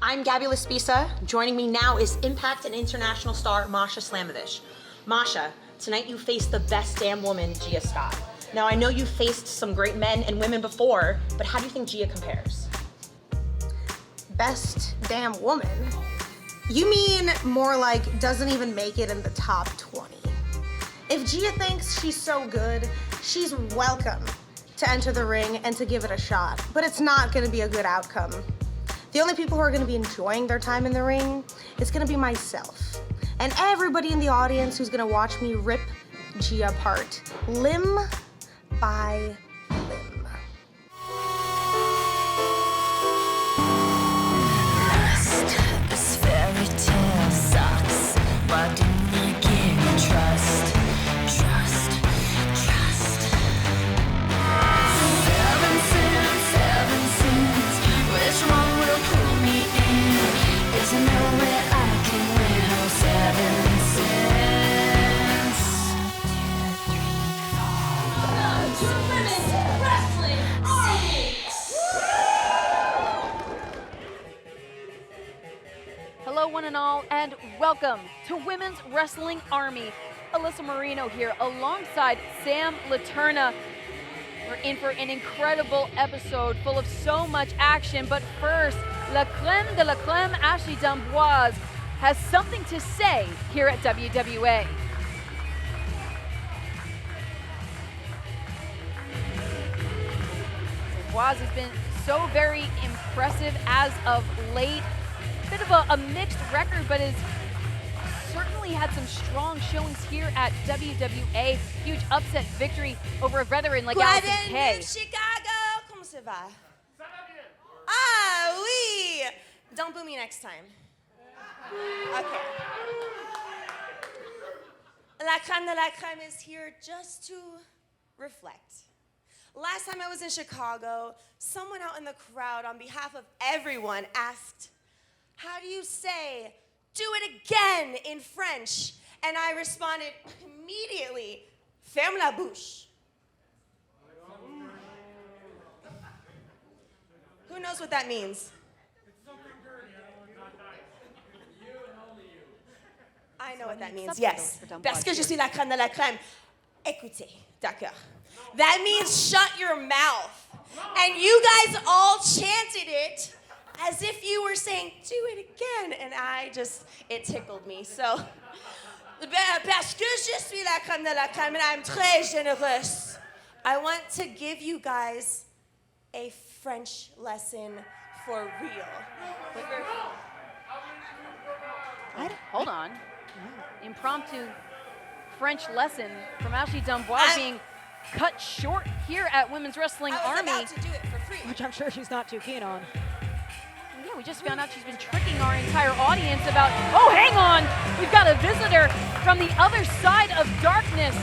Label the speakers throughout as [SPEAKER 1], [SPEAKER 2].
[SPEAKER 1] I'm Gabby Laspisa. Joining me now is Impact and international star Masha Slamovich. Masha, tonight you face the best damn woman, Gia Scott. Now I know you've faced some great men and women before, but how do you think Gia compares?
[SPEAKER 2] Best damn woman? You mean more like doesn't even make it in the top 20. If Gia thinks she's so good, she's welcome to enter the ring and to give it a shot, but it's not gonna be a good outcome. The only people who are gonna be enjoying their time in the ring is gonna be myself and everybody in the audience who's gonna watch me rip Gia apart, limb by limb.
[SPEAKER 3] This fairy tale sucks. Why didn't you give me trust? Trust. Seven sins. Which one will pull me in? Isn't there a way I can win? Oh, 7 sins. 2, 3, 4. The Women's Wrestling Army.
[SPEAKER 4] Hello, one and all, and welcome to Women's Wrestling Army. Alyssa Marino here alongside Sam Laterna. We're in for an incredible episode full of so much action, but first, La Creme de la Creme, Ashley D'Amboise, has something to say here at WWA. D'Amboise has been so very impressive as of late. Bit of a mixed record, but has certainly had some strong showings here at WWA. Huge upset victory over a veteran like Allison Kay.
[SPEAKER 5] Chicago, comment ça va? Ah oui! Don't boo me next time. Okay. La crème de la crème is here just to reflect. Last time I was in Chicago, someone out in the crowd on behalf of everyone asked, how do you say, do it again in French? And I responded immediately, ferme la bouche. Who knows what that means? I know what that means, yes. Parce que je suis la crème de la crème. Écoutez, d'accord. That means shut your mouth. And you guys all chanted it as if you were saying, do it again. And it tickled me. So, parce que je suis la crème de la crème and I'm très généreuse, I want to give you guys a French lesson for real.
[SPEAKER 4] Hold on. Impromptu French lesson from Ashley D'Amboise being cut short here at Women's Wrestling Army.
[SPEAKER 5] I was about to do it for free.
[SPEAKER 6] Which I'm sure she's not too keen on.
[SPEAKER 4] Yeah, we just found out she's been tricking our entire audience about, oh, hang on, we've got a visitor from the other side of darkness.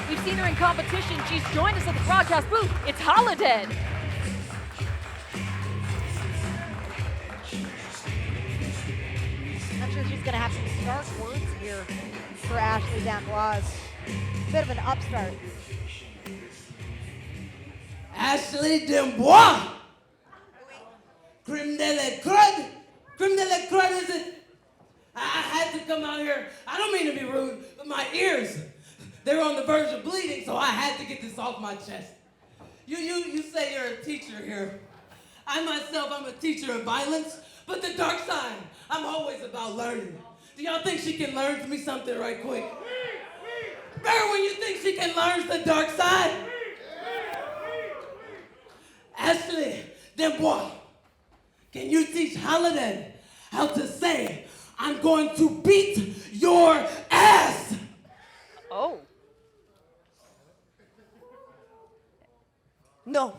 [SPEAKER 4] We've seen her in competition. She's joined us at the broadcast booth. It's Holiday.
[SPEAKER 6] I'm sure she's going to have some stark words here for Ashley D'Amboise. Bit of an upstart.
[SPEAKER 7] Ashley D'Amboise! Creme de la crème! Creme de la crème, is it? I had to come out here. I don't mean to be rude, but my ears, they were on the verge of bleeding, so I had to get this off my chest. You say you're a teacher here. I myself, I'm a teacher of violence, but the dark side, I'm always about learning. Do y'all think she can learn from me something right quick? Remember when you think she can learn the dark side? Ashley D'Amboise, can you teach Holiday how to say, I'm going to beat your ass?
[SPEAKER 4] Oh.
[SPEAKER 5] No.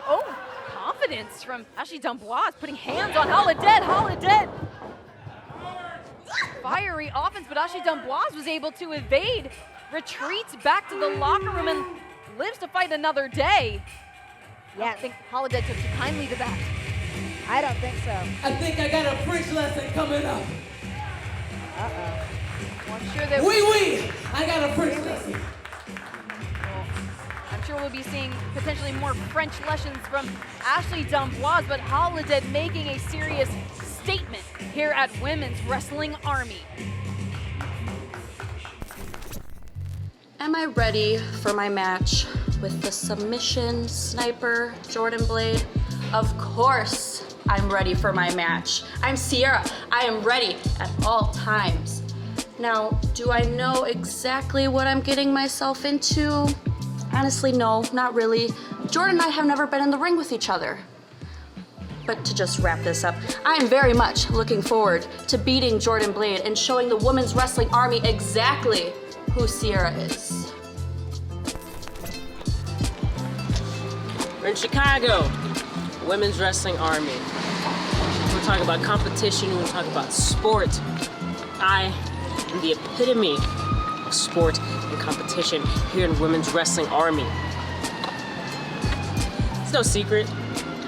[SPEAKER 4] Oh, confidence from Ashley D'Amboise putting hands on Holiday. Fiery offense, but Ashley D'Amboise was able to evade, retreats back to the locker room, and lives to fight another day. Yeah, I think Holiday took too kindly to that.
[SPEAKER 6] I don't think so.
[SPEAKER 7] I think I got a French lesson coming up.
[SPEAKER 6] Uh-oh.
[SPEAKER 4] Well, I'm sure that
[SPEAKER 7] Oui, I got a French lesson.
[SPEAKER 4] I'm sure we'll be seeing potentially more French lessons from Ashley D'Amboise, but Holiday making a serious statement here at Women's Wrestling Army.
[SPEAKER 8] Am I ready for my match with the submission sniper, Jordan Blade? Of course I'm ready for my match. I'm Sierra. I am ready at all times. Now, do I know exactly what I'm getting myself into? Honestly, no, not really. Jordan and I have never been in the ring with each other. But to just wrap this up, I am very much looking forward to beating Jordan Blade and showing the Women's Wrestling Army exactly who Sierra is.
[SPEAKER 9] We're in Chicago, Women's Wrestling Army. We're talking about competition, we're talking about sport. I am the epitome of sport and competition here in Women's Wrestling Army. It's no secret.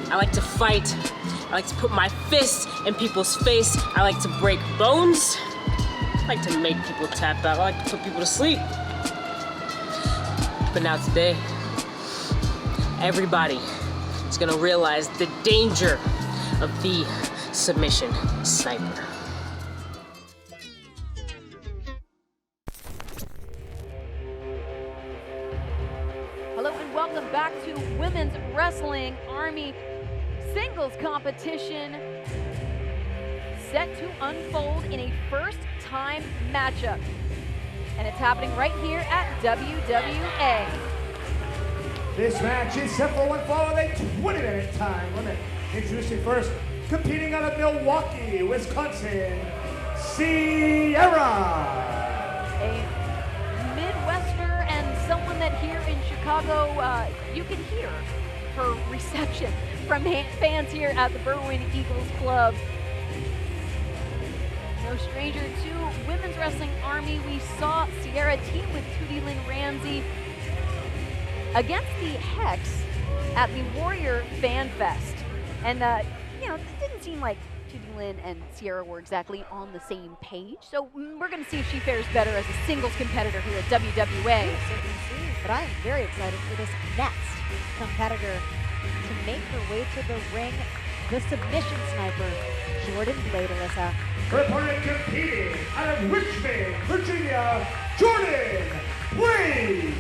[SPEAKER 9] I like to fight. I like to put my fists in people's face. I like to break bones. I like to make people tap out. I like to put people to sleep. But now today, everybody is gonna realize the danger of the submission sniper.
[SPEAKER 4] Hello and welcome back to Women's Wrestling Army singles competition set to unfold in a first-time matchup. And it's happening right here at WWA.
[SPEAKER 10] This match is set for one fall with a 20-minute time limit. Introducing first, competing out of Milwaukee, Wisconsin, Sierra.
[SPEAKER 4] A Midwesterner and someone that here in Chicago, you can hear her reception from fans here at the Berwyn Eagles Club. No stranger to Women's Wrestling Army. We saw Sierra team with Tootie Lynn Ramsey against the Hex at the Warrior Fan Fest. And, you know, it didn't seem like Tootie Lynn and Sierra were exactly on the same page. So we're going to see if she fares better as a singles competitor here at WWA.
[SPEAKER 6] Yes, so we can see. But I am very excited for this next competitor to make her way to the ring, the submission sniper, Jordan Blade, Alyssa.
[SPEAKER 10] Her opponent competing out of Richmond, Virginia, Jordan Blade.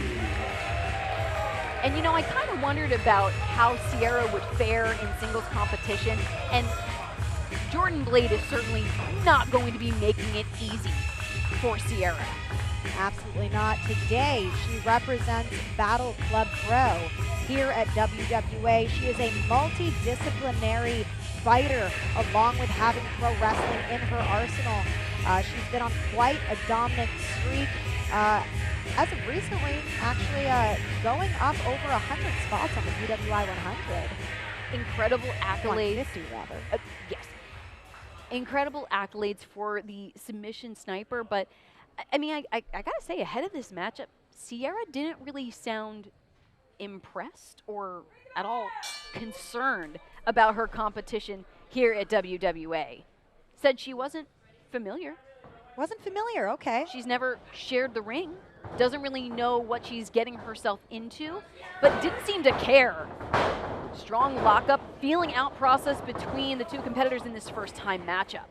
[SPEAKER 4] And you know, I kind of wondered about how Sierra would fare in singles competition, and Jordan Blade is certainly not going to be making it easy for Sierra.
[SPEAKER 6] Absolutely not. Today, she represents Battle Club Pro here at WWA. She is a multidisciplinary fighter, along with having pro wrestling in her arsenal. She's been on quite a dominant streak. As of recently, actually going up over 100 spots on the PWI 100.
[SPEAKER 4] Incredible accolades.
[SPEAKER 6] 150 rather.
[SPEAKER 4] Yes. Incredible accolades for the submission sniper, but I mean, I gotta say, ahead of this matchup, Sierra didn't really sound impressed or at all concerned about her competition here at WWA. Said she wasn't familiar.
[SPEAKER 6] Wasn't familiar, okay.
[SPEAKER 4] She's never shared the ring, doesn't really know what she's getting herself into, but didn't seem to care. Strong lockup, feeling out process between the two competitors in this first time matchup.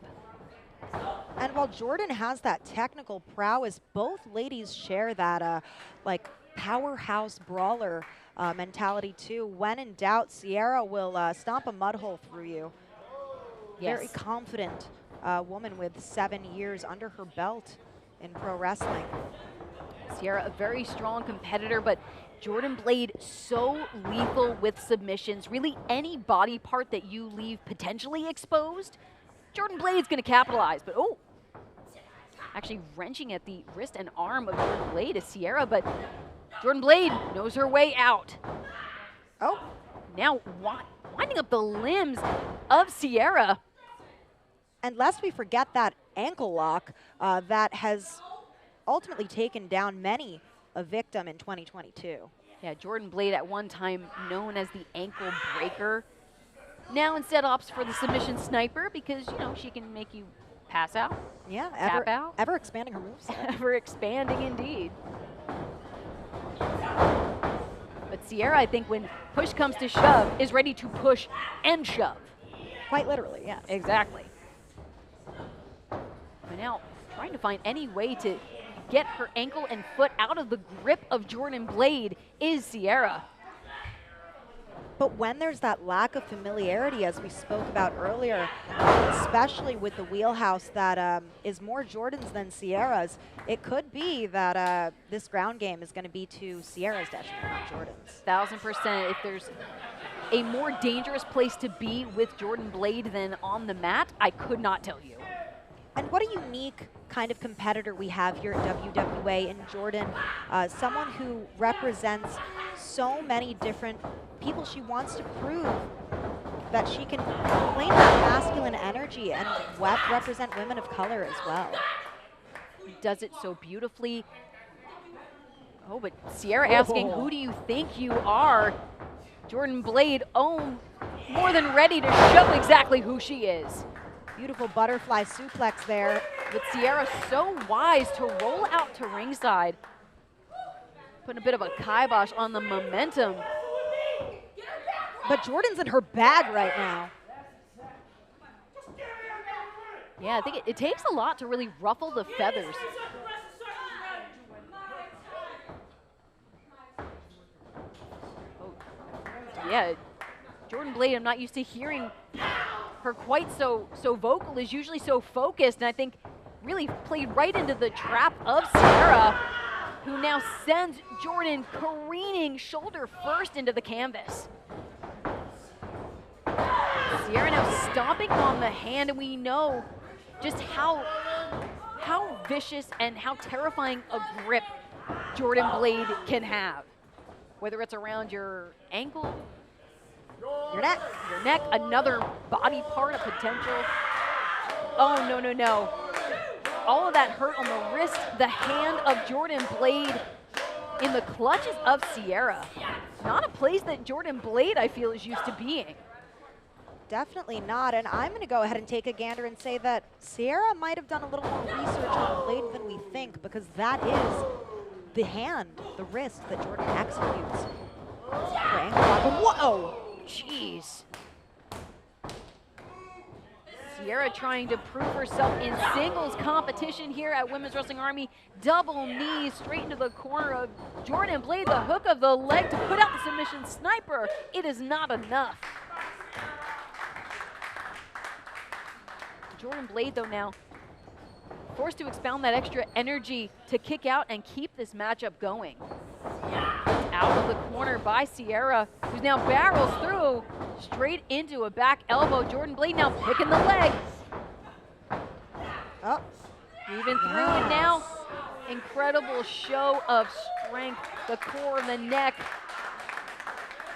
[SPEAKER 6] And while Jordan has that technical prowess, both ladies share that like powerhouse brawler mentality too. When in doubt, Sierra will stomp a mud hole through you.
[SPEAKER 4] Yes.
[SPEAKER 6] Very confident woman with 7 years under her belt in pro wrestling.
[SPEAKER 4] Sierra, a very strong competitor, but Jordan Blade so lethal with submissions. Really any body part that you leave potentially exposed, Jordan Blade's gonna capitalize, but oh, actually wrenching at the wrist and arm of Jordan Blade is Sierra, but Jordan Blade knows her way out.
[SPEAKER 6] Oh,
[SPEAKER 4] now winding up the limbs of Sierra.
[SPEAKER 6] and lest we forget that ankle lock that has ultimately taken down many a victim in 2022.
[SPEAKER 4] Yeah, Jordan Blade at one time known as the ankle breaker. Now instead opts for the submission sniper because, you know, she can make you pass out.
[SPEAKER 6] Yeah,
[SPEAKER 4] tap out.
[SPEAKER 6] ever expanding her moveset.
[SPEAKER 4] Ever expanding indeed. But But Sierra, I think when push comes to shove, is ready to push and shove.
[SPEAKER 6] Quite literally, yes.
[SPEAKER 4] Exactly. But now, trying to find any way to get her ankle and foot out of the grip of Jordan Blade is Sierra.
[SPEAKER 6] But when there's that lack of familiarity, as we spoke about earlier, especially with the wheelhouse that is more Jordan's than Sierra's, it could be that this ground game is going to be to Sierra's detriment, not Jordan's.
[SPEAKER 4] 1000%. If there's a more dangerous place to be with Jordan Blade than on the mat, I could not tell you.
[SPEAKER 6] And what a unique kind of competitor we have here at WWA in Jordan. Someone who represents so many different people. She wants to prove that she can claim that masculine energy and represent women of color as well.
[SPEAKER 4] Does it so beautifully. Oh, but Sierra asking, who do you think you are? Jordan Blade, more than ready to show exactly who she is.
[SPEAKER 6] Beautiful butterfly suplex there.
[SPEAKER 4] But Sierra so wise to roll out to ringside. Putting a bit of a kibosh on the momentum.
[SPEAKER 6] But Jordan's in her bag right now.
[SPEAKER 4] Yeah, I think it takes a lot to really ruffle the feathers. Oh, yeah, Jordan Blade, I'm not used to hearing her quite so vocal, is usually so focused, and I think really played right into the trap of Sierra, who now sends Jordan careening shoulder first into the canvas. Sierra now stomping on the hand, and we know just how vicious and how terrifying a grip Jordan Blade can have. Whether it's around your ankle, your neck, another body part, a potential. Oh, no. All of that hurt on the wrist, the hand of Jordan Blade in the clutches of Sierra. Not a place that Jordan Blade, I feel, is used to being.
[SPEAKER 6] Definitely not, and I'm going to go ahead and take a gander and say that Sierra might have done a little more research on Blade than we think, because that is the hand, the wrist that Jordan executes.
[SPEAKER 4] Whoa! Jeez. Sierra trying to prove herself in singles competition here at Women's Wrestling Army. Double knees straight into the corner of Jordan Blade, the hook of the leg to put out the submission sniper. It is not enough. Jordan Blade, though, now forced to expound that extra energy to kick out and keep this matchup going. Out of the corner by Sierra, who's now barrels through straight into a back elbow. Jordan Blade now picking the leg.
[SPEAKER 6] Oh,
[SPEAKER 4] Even through it now. Incredible show of strength, the core, the neck.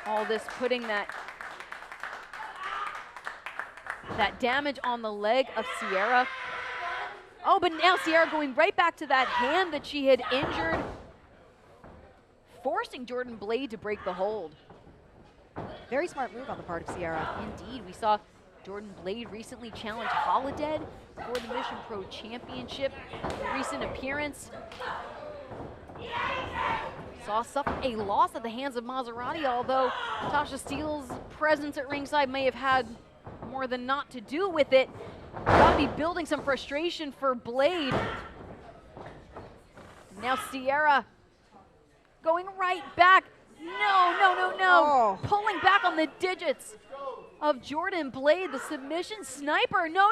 [SPEAKER 4] All this putting that damage on the leg of Sierra. Oh, but now Sierra going right back to that hand that she had injured, forcing Jordan Blade to break the hold.
[SPEAKER 6] very smart move on the part of Sierra.
[SPEAKER 4] Indeed, we saw Jordan Blade recently challenge Holodead for the Mission Pro Championship. A recent appearance. Saw suffer a loss at the hands of Maserati, although Tasha Steele's presence at ringside may have had more than not to do with it. Gotta be building some frustration for Blade. Now Sierra going right back. No.
[SPEAKER 6] Oh.
[SPEAKER 4] Pulling back on the digits of Jordan Blade, the submission sniper. No.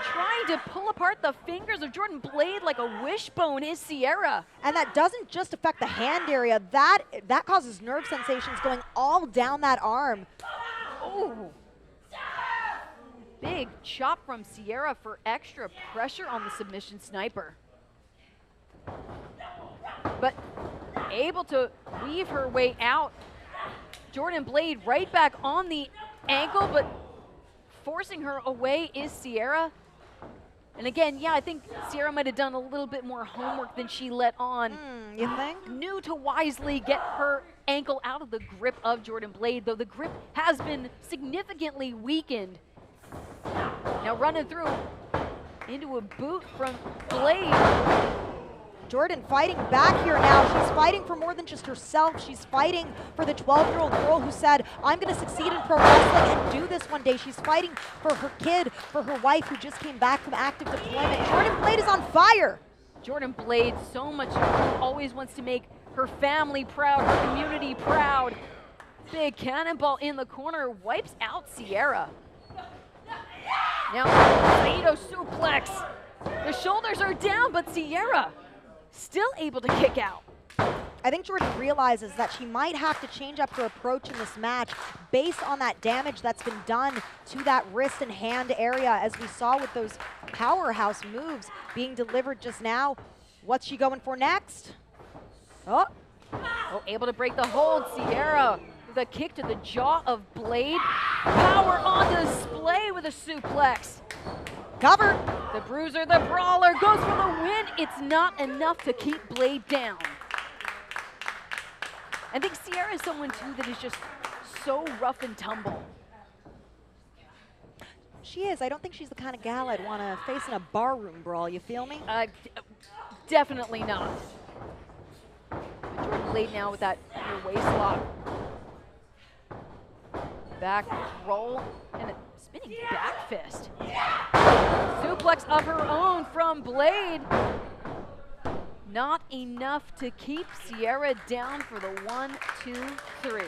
[SPEAKER 4] Trying to pull apart the fingers of Jordan Blade like a wishbone is Sierra.
[SPEAKER 6] And that doesn't just affect the hand area, that causes nerve sensations going all down that arm.
[SPEAKER 4] Ooh. Big chop from Sierra for extra pressure on the submission sniper. But able to weave her way out. Jordan Blade right back on the ankle, but forcing her away is Sierra. And again, yeah, I think Sierra might have done a little bit more homework than she let on.
[SPEAKER 6] You think?
[SPEAKER 4] Knew to wisely get her ankle out of the grip of Jordan Blade, though the grip has been significantly weakened. Now running through into a boot from Blade.
[SPEAKER 6] Jordan fighting back here now. She's fighting for more than just herself. She's fighting for the 12-year-old girl who said, I'm going to succeed in pro wrestling and do this one day. She's fighting for her kid, for her wife who just came back from active deployment. Jordan Blade is on fire.
[SPEAKER 4] Jordan Blade, so much, always wants to make her family proud, her community proud. Big cannonball in the corner, wipes out Sierra. Now, Saito suplex. The shoulders are down, but Sierra still able to kick out.
[SPEAKER 6] I think Jordan realizes that she might have to change up her approach in this match based on that damage that's been done to that wrist and hand area, as we saw with those powerhouse moves being delivered just now. What's she going for next?
[SPEAKER 4] Oh, able to break the hold. Sierra with a kick to the jaw of Blade. Power on display with a suplex.
[SPEAKER 6] Cover.
[SPEAKER 4] The bruiser, the brawler goes for the win. It's not enough to keep Blade down. I think Sierra is someone too that is just so rough and tumble.
[SPEAKER 6] She is. I don't think she's the kind of gal I'd want to face in a barroom brawl, you feel me?
[SPEAKER 4] Definitely not. Jordan Blade now with that near waist lock. Back roll and a spinning back fist. Suplex of her own from Blade. Not enough to keep Sierra down for the 1, 2, 3.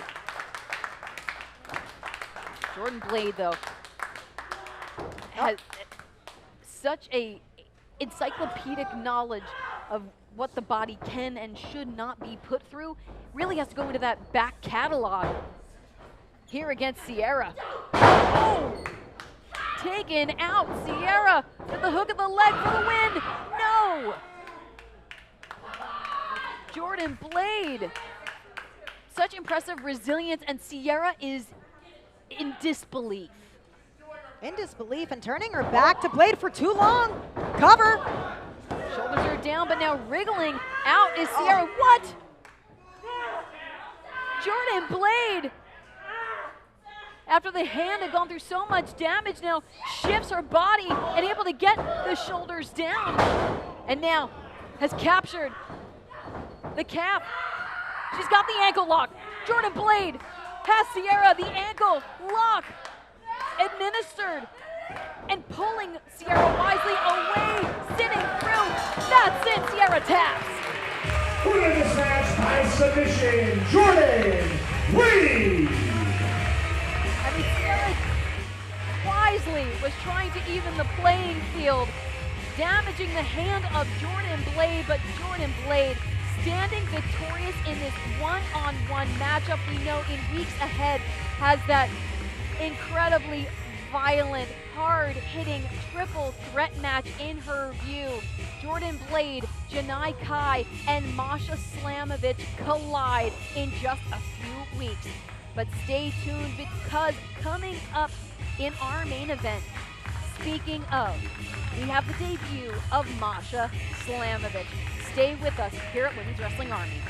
[SPEAKER 4] Jordan Blade, though, has such a encyclopedic knowledge of what the body can and should not be put through. Really has to go into that back catalog here against Sierra. Oh! Taken out. Sierra with the hook of the leg for the win. No! Jordan Blade. Such impressive resilience, and Sierra is in disbelief.
[SPEAKER 6] In disbelief and turning her back to Blade for too long. Cover.
[SPEAKER 4] Shoulders are down, but now wriggling out is Sierra. What? Jordan Blade, after the hand had gone through so much damage, now shifts her body and able to get the shoulders down. And now has captured the calf. She's got the ankle lock. Jordan Blade has Sierra, the ankle lock administered and pulling Sierra wisely away, sitting through. That's it, Sierra taps.
[SPEAKER 10] Winning this match by submission, Jordan Blade.
[SPEAKER 4] I mean, Sierra wisely was trying to even the playing field, damaging the hand of Jordan Blade, but Jordan Blade standing victorious in this one-on-one matchup. We know in weeks ahead has that incredibly violent, hard-hitting triple threat match in her view. Jordan Blade, Janai Kai, and Masha Slamovich collide in just a few weeks. But stay tuned, because coming up in our main event, speaking of, we have the debut of Masha Slamovich. Stay with us here at Women's Wrestling Army.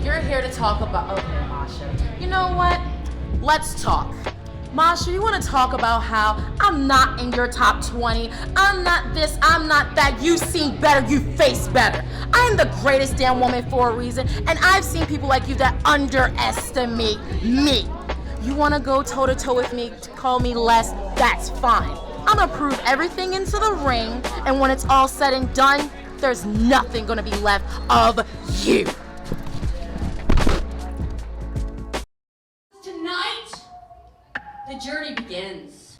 [SPEAKER 1] You're here to talk about, okay, Masha. You know what? Let's talk. Masha, you want to talk about how I'm not in your top 20, I'm not this, I'm not that, you seem better, you face better. I'm the greatest damn woman for a reason, and I've seen people like you that underestimate me. You want to go toe-to-toe with me, to call me less, that's fine. I'm going to prove everything into the ring, and when it's all said and done, there's nothing going to be left of you.
[SPEAKER 8] Tonight, the journey begins.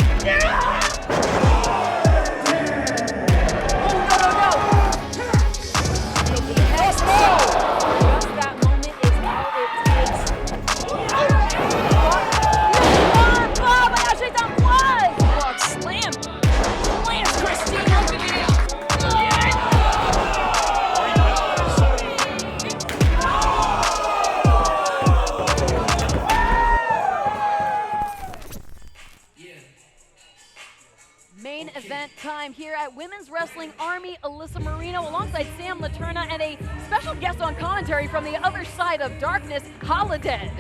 [SPEAKER 4] Main event time here at Women's Wrestling Army. Alyssa Marino alongside Sam Laterna and a special guest on commentary from the other side of darkness, Holiday.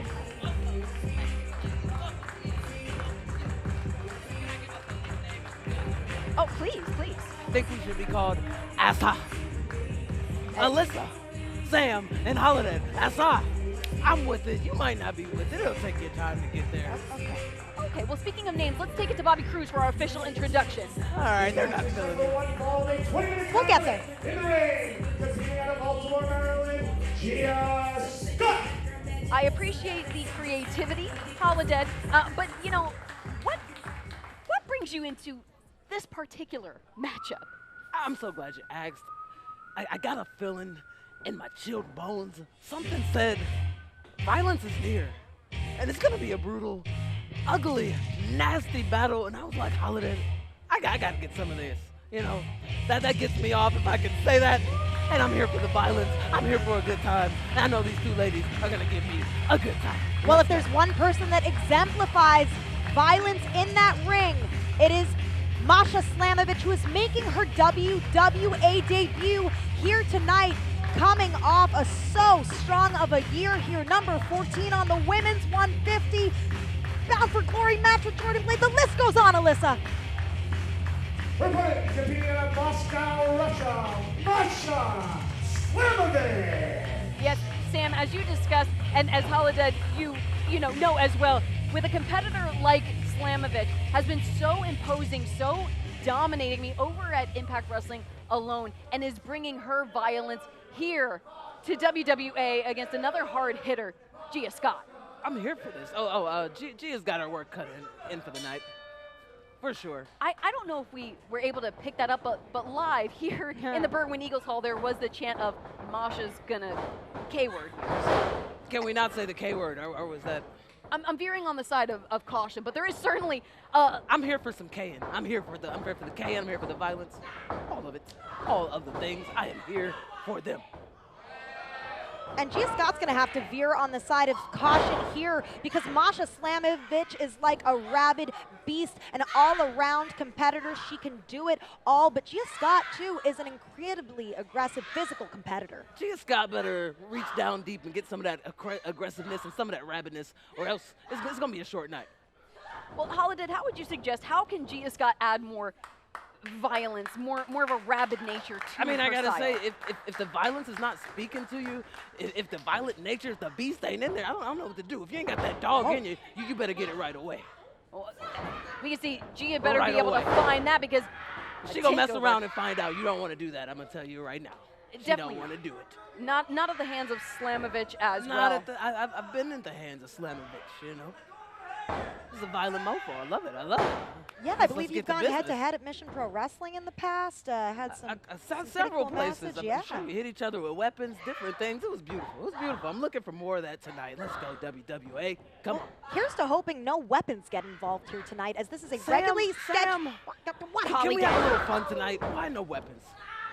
[SPEAKER 4] Oh, please, please.
[SPEAKER 7] I think we should be called Asa. Alyssa, Sam, and Holiday. Asa. I'm with it. You might not be with it. It'll take you time to get there.
[SPEAKER 4] Okay, well, speaking of names, let's take it to Bobby Cruz for our official introduction.
[SPEAKER 7] All right, they're not feeling it.
[SPEAKER 6] We'll get there.
[SPEAKER 10] In the ring, competing out of Baltimore, Maryland, Gia Scott.
[SPEAKER 4] I appreciate the creativity, Holiday, but you know, what brings you into this particular matchup?
[SPEAKER 7] I'm so glad you asked. I got a feeling in my chilled bones. Something said violence is near. And it's gonna be a brutal, ugly, nasty battle. And I was like, Holiday, I gotta get some of this. You know, that gets me off if I can say that. And I'm here for the violence. I'm here for a good time. And I know these two ladies are gonna give me a good time.
[SPEAKER 6] Well, if there's one person that exemplifies violence in that ring, it is Masha Slamovich, who is making her WWA debut here tonight, coming off a so strong of a year here, number 14 on the women's 150, Bound for Glory match with Jordan Blade. The list goes on, Alyssa.
[SPEAKER 10] Reporting, competing out of Moscow, Russia, Masha Slamovich.
[SPEAKER 4] Yes, Sam, as you discussed, and as Holiday, you know as well, with a competitor like Slamovich has been so imposing, so dominating me over at Impact Wrestling alone, and is bringing her violence here to WWA against another hard hitter, Gia Scott.
[SPEAKER 7] I'm here for this. Gia's got her work cut in for the night. For sure.
[SPEAKER 4] I don't know if we were able to pick that up, but live here in the Berwyn Eagles Hall, there was the chant of Masha's gonna K-word.
[SPEAKER 7] Can we not say the K-word, or was that?
[SPEAKER 4] I'm veering on the side of caution, but there is certainly.
[SPEAKER 7] I'm here for some K-ing. I'm here for the K-ing. I'm here for the violence. All of it. All of the things. I am here for them.
[SPEAKER 6] And Gia Scott's going to have to veer on the side of caution here because Masha Slamovich is like a rabid beast, an all-around competitor. She can do it all, but Gia Scott, too, is an incredibly aggressive physical competitor.
[SPEAKER 7] Gia Scott better reach down deep and get some of that aggressiveness and some of that rabidness, or else it's going to be a short night.
[SPEAKER 4] Well, Holiday, how would you suggest, how can Gia Scott add more violence, more of a rabid nature to
[SPEAKER 7] I mean, I gotta
[SPEAKER 4] style?
[SPEAKER 7] say, if the violence is not speaking to you, if the violent nature, if the beast ain't in there, I don't know what to do. If you ain't got that dog in you, you better get it right away.
[SPEAKER 4] Well, we can see Gia better
[SPEAKER 7] Right
[SPEAKER 4] be able
[SPEAKER 7] away.
[SPEAKER 4] to find that because
[SPEAKER 7] She gonna mess around and find out. You don't want to do that. I'm gonna tell you right now. She
[SPEAKER 4] Definitely
[SPEAKER 7] don't want to do it.
[SPEAKER 4] not at the hands of Slamovich as
[SPEAKER 7] Not
[SPEAKER 4] well.
[SPEAKER 7] at the. I've been in the hands of Slamovich. You know. This is a violent mofo. I love it. I love it.
[SPEAKER 6] Yeah, I believe you've gone head-to-head at Mission Pro Wrestling in the past. Had some,
[SPEAKER 7] some
[SPEAKER 6] some
[SPEAKER 7] several
[SPEAKER 6] pretty cool
[SPEAKER 7] places.
[SPEAKER 6] message,
[SPEAKER 7] I'm
[SPEAKER 6] yeah.
[SPEAKER 7] sure we hit each other with weapons, different things. It was beautiful. It was beautiful. I'm looking for more of that tonight. Let's go, WWA. Come on.
[SPEAKER 6] Here's to hoping no weapons get involved here tonight, as this is a
[SPEAKER 7] Sam,
[SPEAKER 6] regularly scheduled. What,
[SPEAKER 7] Can
[SPEAKER 6] Holly?
[SPEAKER 7] we have a little fun tonight? Why no weapons?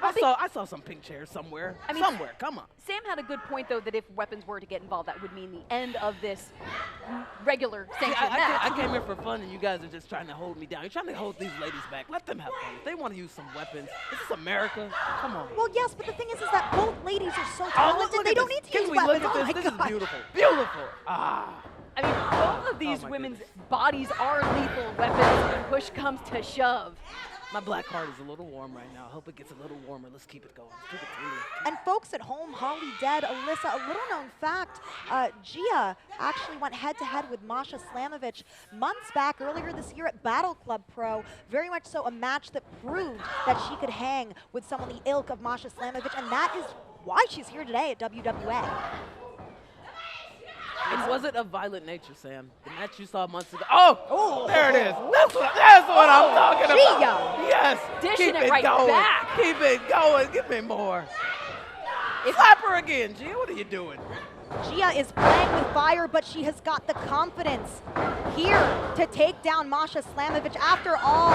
[SPEAKER 7] I saw some pink chairs somewhere.
[SPEAKER 4] I mean,
[SPEAKER 7] somewhere. Come on.
[SPEAKER 4] Sam had a good point, though, that if weapons were to get involved, that would mean the end of this regular sanctioned match.
[SPEAKER 7] I came here for fun, and you guys are just trying to hold me down. You're trying to hold these ladies back. Let them have fun. If they want to use some weapons, this is America. Come on.
[SPEAKER 6] Well, yes, but the thing is that both ladies are so
[SPEAKER 7] Oh,
[SPEAKER 6] talented,
[SPEAKER 7] look
[SPEAKER 6] they
[SPEAKER 7] at
[SPEAKER 6] don't
[SPEAKER 7] this.
[SPEAKER 6] need to
[SPEAKER 7] Can
[SPEAKER 6] use
[SPEAKER 7] we
[SPEAKER 6] weapons.
[SPEAKER 7] look
[SPEAKER 6] Oh
[SPEAKER 7] at
[SPEAKER 6] my
[SPEAKER 7] this? This is
[SPEAKER 6] God.
[SPEAKER 7] beautiful. Beautiful. Ah.
[SPEAKER 4] I mean, both of these
[SPEAKER 7] my
[SPEAKER 4] women's
[SPEAKER 7] goodness.
[SPEAKER 4] bodies are lethal weapons when push comes to shove.
[SPEAKER 7] My black heart is a little warm right now. I hope it gets a little warmer. Let's keep it going. Let's keep it clean.
[SPEAKER 6] And folks at home, Holly Dead, Alyssa, a little known fact, Gia actually went head-to-head with Masha Slamovich months back earlier this year at Battle Club Pro. Very much so a match that proved that she could hang with someone the ilk of Masha Slamovich, and that is why she's here today at WWA.
[SPEAKER 7] And was it of violent nature, Sam? The match you saw months ago. Oh, there it is. That's what I'm talking about.
[SPEAKER 6] Gia.
[SPEAKER 7] Yes.
[SPEAKER 4] Dishing
[SPEAKER 7] Keep
[SPEAKER 4] it right
[SPEAKER 7] going.
[SPEAKER 4] back.
[SPEAKER 7] Keep it going. Give me more. Slap her again, Gia. What are you doing?
[SPEAKER 6] Gia is playing with fire, but she has got the confidence here to take down Masha Slamovich. After all,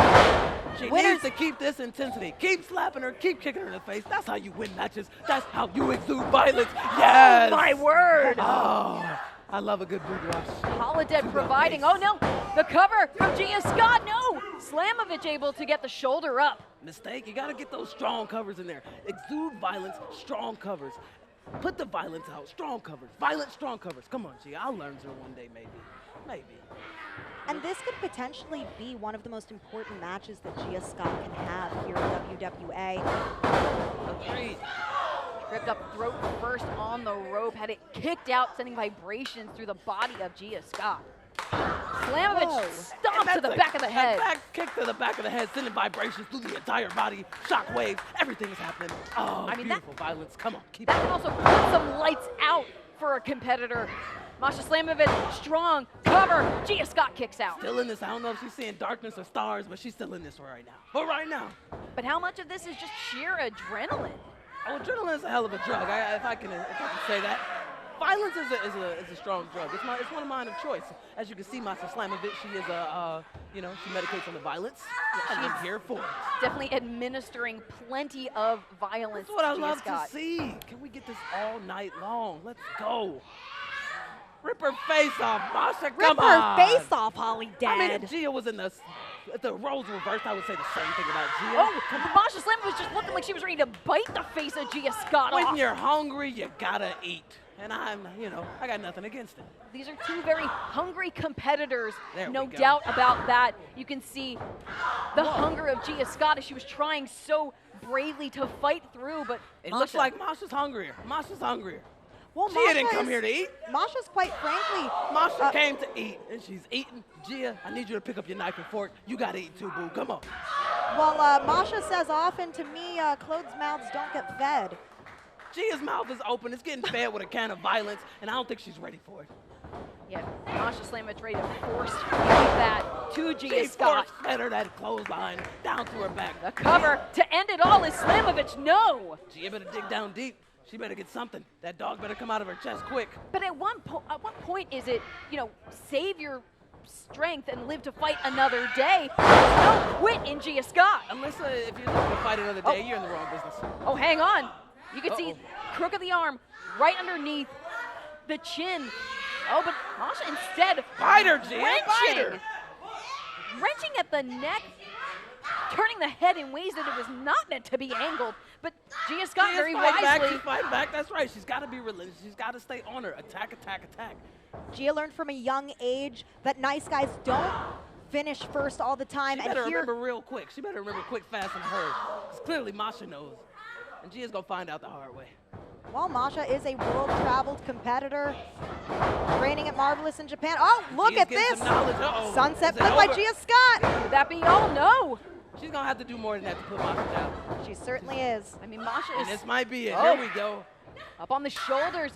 [SPEAKER 7] She
[SPEAKER 6] winners
[SPEAKER 7] needs to keep this intensity. Keep slapping her. Keep kicking her in the face. That's how you win matches. That's how you exude violence. Yes.
[SPEAKER 4] My word!
[SPEAKER 7] Oh, I love a good boot rush.
[SPEAKER 4] Holiday providing. Oh no, the cover from Gia Scott. No, Slamovich able to get the shoulder up.
[SPEAKER 7] Mistake. You got to get those strong covers in there. Exude violence, strong covers. Put the violence out. Strong covers. Violent strong covers. Come on, Gia. I'll learn her one day, maybe. Maybe.
[SPEAKER 6] And this could potentially be one of the most important matches that Gia Scott can have here at WWA.
[SPEAKER 7] Agreed.
[SPEAKER 4] Ripped up throat first on the rope, had it kicked out, sending vibrations through the body of Gia Scott. Slamovich stomped to the back of the head.
[SPEAKER 7] Back kick to the back of the head, sending vibrations through the entire body. Shock waves, everything is happening. Oh, I mean, beautiful violence. Come on, keep it.
[SPEAKER 4] That can also put some lights out for a competitor. Masha Slamovich, strong, cover. Gia Scott kicks out.
[SPEAKER 7] Still in this. I don't know if she's seeing darkness or stars, but she's still in this right now. But right now.
[SPEAKER 4] But how much of this is just sheer adrenaline?
[SPEAKER 7] Oh, adrenaline is a hell of a drug. If I can say that. Violence is a strong drug. It's one of mine of choice. As you can see, Masha Slamovich, she is she medicates on the violence. And I'm here for it.
[SPEAKER 4] Definitely administering plenty of violence.
[SPEAKER 7] That's what I
[SPEAKER 4] Gia
[SPEAKER 7] love
[SPEAKER 4] Scott.
[SPEAKER 7] to see. Can we get this all night long? Let's go. Rip her face off, Masha. Come on.
[SPEAKER 6] Rip her face off, Holly Dad.
[SPEAKER 7] I mean, if Gia was in if the roles reversed, I would say the same thing about Gia.
[SPEAKER 4] Oh, Masha Slamovich was just looking like she was ready to bite the face of Gia Scott off.
[SPEAKER 7] When you're hungry, you gotta eat. And I got nothing against it.
[SPEAKER 4] These are two very hungry competitors.
[SPEAKER 7] There
[SPEAKER 4] no
[SPEAKER 7] we go.
[SPEAKER 4] doubt about that. You can see the hunger of Gia Scott as she was trying so bravely to fight through, but
[SPEAKER 7] it looks like Masha's hungrier. Masha's hungrier.
[SPEAKER 6] Well,
[SPEAKER 7] Gia didn't come here to eat.
[SPEAKER 6] Masha's quite frankly.
[SPEAKER 7] Masha came to eat, and she's eating. Gia, I need you to pick up your knife and fork. You gotta eat too, boo. Come on.
[SPEAKER 6] Well, Masha says often to me, closed mouths don't get fed.
[SPEAKER 7] Gia's mouth is open. It's getting fed with a can of violence, and I don't think she's ready for it.
[SPEAKER 4] Yeah, Masha Slamovich ready to force that to Gia Scott.
[SPEAKER 7] She fed her that clothesline down to her back.
[SPEAKER 4] The cover to end it all is Slamovich. No.
[SPEAKER 7] Gia better dig down deep. She better get something. That dog better come out of her chest quick.
[SPEAKER 4] But at what point is it, save your strength and live to fight another day? There's no quit in Gia Scott.
[SPEAKER 7] Unless if you're looking to fight another day, you're in the wrong business.
[SPEAKER 4] Oh, hang on. You can see crook of the arm right underneath the chin. Oh, but Masha instead
[SPEAKER 7] fight her, Gia. Fight her.
[SPEAKER 4] Wrenching at the neck, turning the head in ways that it was not meant to be angled. But Gia Scott very wisely.
[SPEAKER 7] She's fighting back. That's right. She's got to be relentless. She's got to stay on her. Attack, attack, attack.
[SPEAKER 6] Gia learned from a young age that nice guys don't finish first all the time.
[SPEAKER 7] She better remember real quick. She better remember quick, fast, and hurry. Because clearly Masha knows. And Gia's going to find out the hard way.
[SPEAKER 6] Well, Masha is a world-traveled competitor, training at Marvelous in Japan. Oh, look
[SPEAKER 7] Gia's
[SPEAKER 6] at this! Sunset flip by
[SPEAKER 7] over?
[SPEAKER 6] Gia Scott!
[SPEAKER 4] Would that be all? No!
[SPEAKER 7] She's going to have to do more than that to put Masha down.
[SPEAKER 6] She certainly is.
[SPEAKER 4] I mean, Masha is...
[SPEAKER 7] And this might be it.
[SPEAKER 4] Oh.
[SPEAKER 7] Here we go.
[SPEAKER 4] Up on the shoulders.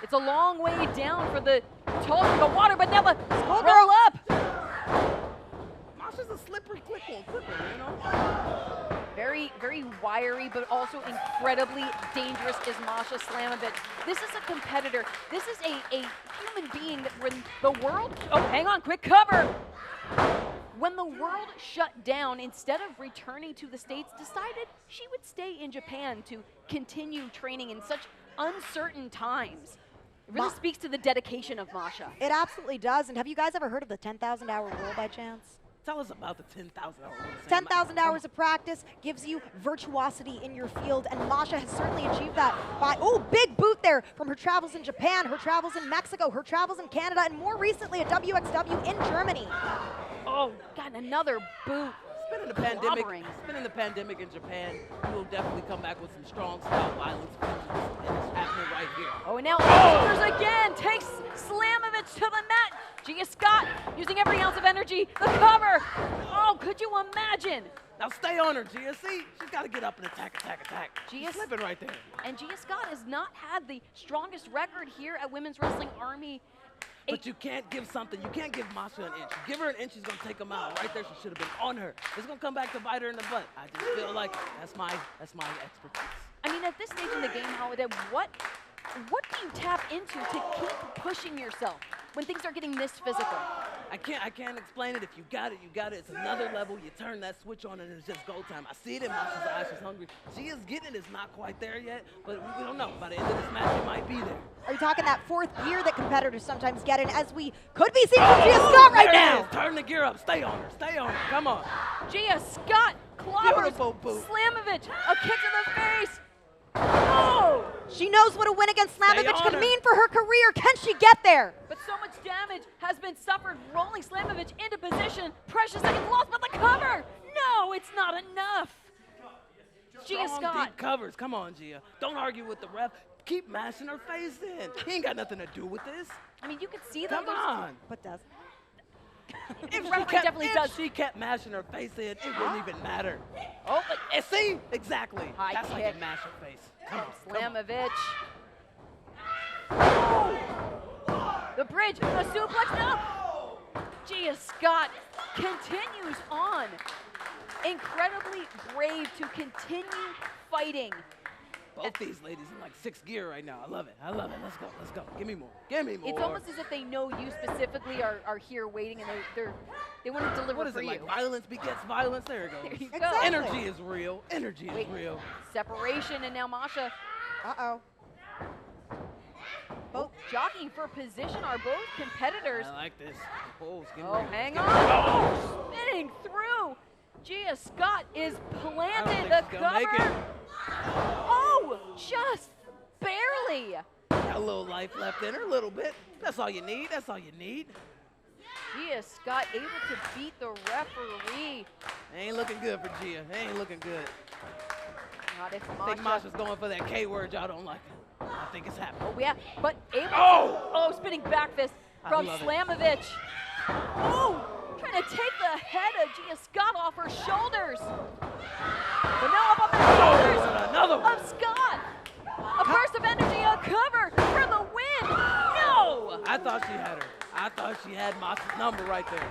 [SPEAKER 4] It's a long way down for the tall the water, but now the roll up.
[SPEAKER 7] Masha's a slippery clipper, you know?
[SPEAKER 4] Very, very wiry, but also incredibly dangerous is Masha Slamovich. This is a competitor. This is a human being that when the world... Oh, hang on, quick cover. When the world shut down, instead of returning to the States, decided she would stay in Japan to continue training in such uncertain times. It really speaks to the dedication of Masha.
[SPEAKER 6] It absolutely does. And have you guys ever heard of the 10,000-hour rule by chance?
[SPEAKER 7] Tell us about the 10,000 hours.
[SPEAKER 6] 10,000 hours of practice gives you virtuosity in your field, and Masha has certainly achieved that by, big boot there from her travels in Japan, her travels in Mexico, her travels in Canada, and more recently at WXW in Germany.
[SPEAKER 4] Oh, got another boot.
[SPEAKER 7] Spending the pandemic in Japan, you will definitely come back with some strong style violence. And it's happening right here.
[SPEAKER 4] Oh, and now shoulders again takes Slamovich to the mat. Gia Scott using every ounce of energy. The cover. Oh, could you imagine?
[SPEAKER 7] Now stay on her, Gia. See, she's got to get up and attack. She's slipping right there.
[SPEAKER 4] And Gia Scott has not had the strongest record here at Women's Wrestling Army.
[SPEAKER 7] But you can't give something. You can't give Masha an inch. Give her an inch, she's going to take him out. Right there, she should have been on her. It's going to come back to bite her in the butt. I just feel like that's my expertise.
[SPEAKER 4] I mean, at this stage in the game, Holiday, what do you tap into to keep pushing yourself when things are getting this physical?
[SPEAKER 7] I can't explain it. If you got it, you got it. It's another level. You turn that switch on and it's just go time. I see it in Masha's eyes. She's hungry. Gia's getting it. It's not quite there yet, but we don't know. By the end of this match, it might be there.
[SPEAKER 6] Are you talking that fourth gear that competitors sometimes get in, as we could be seeing from Gia Scott right now?
[SPEAKER 7] Turn the gear up. Stay on her. Stay on her. Come on.
[SPEAKER 4] Gia Scott clobbers Slamovich. A kick to the face. Oh!
[SPEAKER 6] She knows what a win against Slamovich
[SPEAKER 7] on
[SPEAKER 6] could
[SPEAKER 7] her.
[SPEAKER 6] mean for her career. Can she get there?
[SPEAKER 4] But so much damage has been suffered, rolling Slamovich into position. Precious seconds lost, but the cover! No, it's not enough. Gia
[SPEAKER 7] Strong,
[SPEAKER 4] Scott.
[SPEAKER 7] deep covers. Come on, Gia. Don't argue with the ref. Keep mashing her face in. He ain't got nothing to do with this.
[SPEAKER 4] I mean, you can see that.
[SPEAKER 7] Come on.
[SPEAKER 6] But does.
[SPEAKER 7] If she kept mashing her face in, it wouldn't even matter. Oh, but see? Exactly.
[SPEAKER 4] High
[SPEAKER 7] That's how
[SPEAKER 4] kick.
[SPEAKER 7] you mash her face. Come on.
[SPEAKER 4] Slamovich. Oh. The bridge, the suplex, no! Gia Scott continues on. Incredibly brave to continue fighting.
[SPEAKER 7] Both these ladies in like 6th gear right now. I love it. I love it. Let's go. Let's go. Give me more. Give me more.
[SPEAKER 4] It's almost as if they know you specifically are here waiting and they want to deliver
[SPEAKER 7] What is
[SPEAKER 4] for
[SPEAKER 7] it,
[SPEAKER 4] you.
[SPEAKER 7] like violence begets violence? There it goes.
[SPEAKER 4] There you go.
[SPEAKER 6] Exactly.
[SPEAKER 7] Energy is real. Energy is real.
[SPEAKER 4] Separation, and now Masha
[SPEAKER 6] Uh-oh.
[SPEAKER 4] both jockeying for position are both competitors.
[SPEAKER 7] I like this. Oh,
[SPEAKER 4] Oh, hang on. Spinning through. Gia Scott is planted. The
[SPEAKER 7] she's gonna make
[SPEAKER 4] cover.
[SPEAKER 7] it.
[SPEAKER 4] Oh, just barely.
[SPEAKER 7] Got a little life left in her, a little bit. That's all you need. That's all you need.
[SPEAKER 4] Gia Scott able to beat the referee.
[SPEAKER 7] Ain't looking good for Gia. Ain't looking good.
[SPEAKER 4] Not if
[SPEAKER 7] I think Masha's going for that K word y'all don't like. I think it's happening.
[SPEAKER 4] Oh, yeah, but able
[SPEAKER 7] Oh!
[SPEAKER 4] to, spinning back fist from
[SPEAKER 7] love it.
[SPEAKER 4] Slamovich. Oh, trying to take the head of Gia Scott off her shoulders. But now up on the shoulders
[SPEAKER 7] Another one.
[SPEAKER 4] of Scott. A burst of energy, a cover for the win. No!
[SPEAKER 7] I thought she had her. I thought she had Masha's number right there.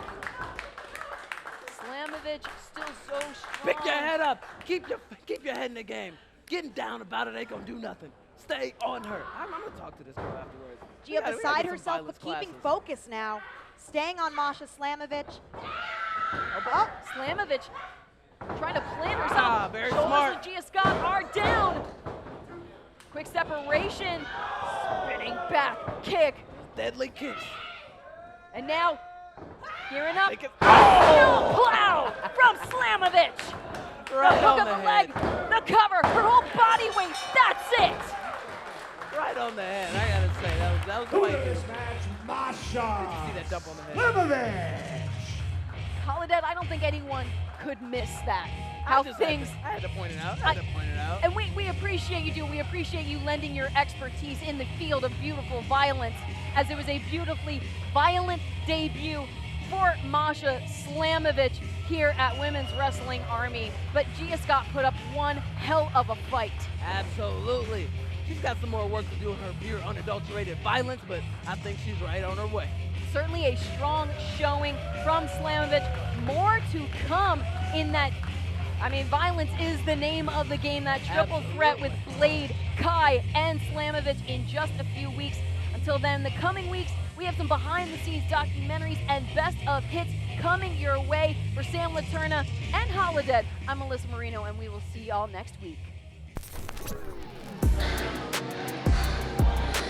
[SPEAKER 4] Slamovich still so strong.
[SPEAKER 7] Pick your head up. Keep your head in the game. Getting down about it ain't gonna do nothing. Stay on her. I'm gonna talk to this girl afterwards. We
[SPEAKER 6] Gia
[SPEAKER 7] gotta
[SPEAKER 6] beside
[SPEAKER 7] get some
[SPEAKER 6] herself,
[SPEAKER 7] violence
[SPEAKER 6] but keeping
[SPEAKER 7] classes.
[SPEAKER 6] focus now. Staying on Masha Slamovich.
[SPEAKER 4] Oh, Slamovich trying to plant herself.
[SPEAKER 7] Very
[SPEAKER 4] Shoulders
[SPEAKER 7] smart.
[SPEAKER 4] of Gia Scott are down. Quick separation. Spinning back kick.
[SPEAKER 7] Deadly kicks.
[SPEAKER 4] And now, gearing up.
[SPEAKER 7] Take it.
[SPEAKER 4] Oh! Plow from Slamovich.
[SPEAKER 7] Right
[SPEAKER 4] the hook
[SPEAKER 7] on
[SPEAKER 4] of
[SPEAKER 7] the
[SPEAKER 4] the leg,
[SPEAKER 7] head.
[SPEAKER 4] the cover, her whole body weight. That's it.
[SPEAKER 7] Right on the head. I gotta say that was
[SPEAKER 10] Who
[SPEAKER 7] quite
[SPEAKER 10] wins
[SPEAKER 7] good.
[SPEAKER 10] this match?
[SPEAKER 7] See
[SPEAKER 10] Masha
[SPEAKER 7] that dump on the head.
[SPEAKER 10] Slamovich.
[SPEAKER 4] Holiday, I don't think anyone could miss that. How things.
[SPEAKER 7] I had to point it out. I had to point it out.
[SPEAKER 4] And we appreciate you, we appreciate you lending your expertise in the field of beautiful violence, as it was a beautifully violent debut for Masha Slamovich here at Women's Wrestling Army. But Gia Scott put up one hell of a fight.
[SPEAKER 7] Absolutely. She's got some more work to do in her pure, unadulterated violence, but I think she's right on her way.
[SPEAKER 4] Certainly a strong showing from Slamovich. More to come in that. I mean, violence is the name of the game. That triple threat with Blade, Kai, and Slamovich in just a few weeks. Until then, the coming weeks, we have some behind-the-scenes documentaries and best of hits coming your way. For Sam Laterna and Holodead, I'm Alyssa Marino, and we will see y'all next week.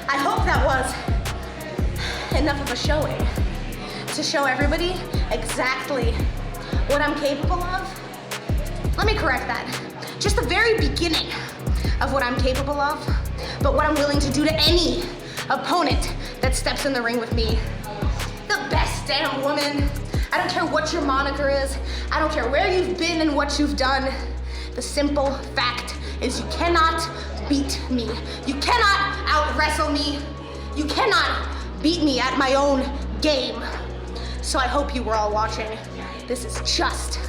[SPEAKER 2] I hope that was enough of a showing to show everybody exactly what I'm capable of. Let me correct that. Just the very beginning of what I'm capable of, but what I'm willing to do to any opponent that steps in the ring with me. The best damn woman. I don't care what your moniker is. I don't care where you've been and what you've done. The simple fact is you cannot beat me. You cannot out-wrestle me. You cannot beat me at my own game. So I hope you were all watching. This is just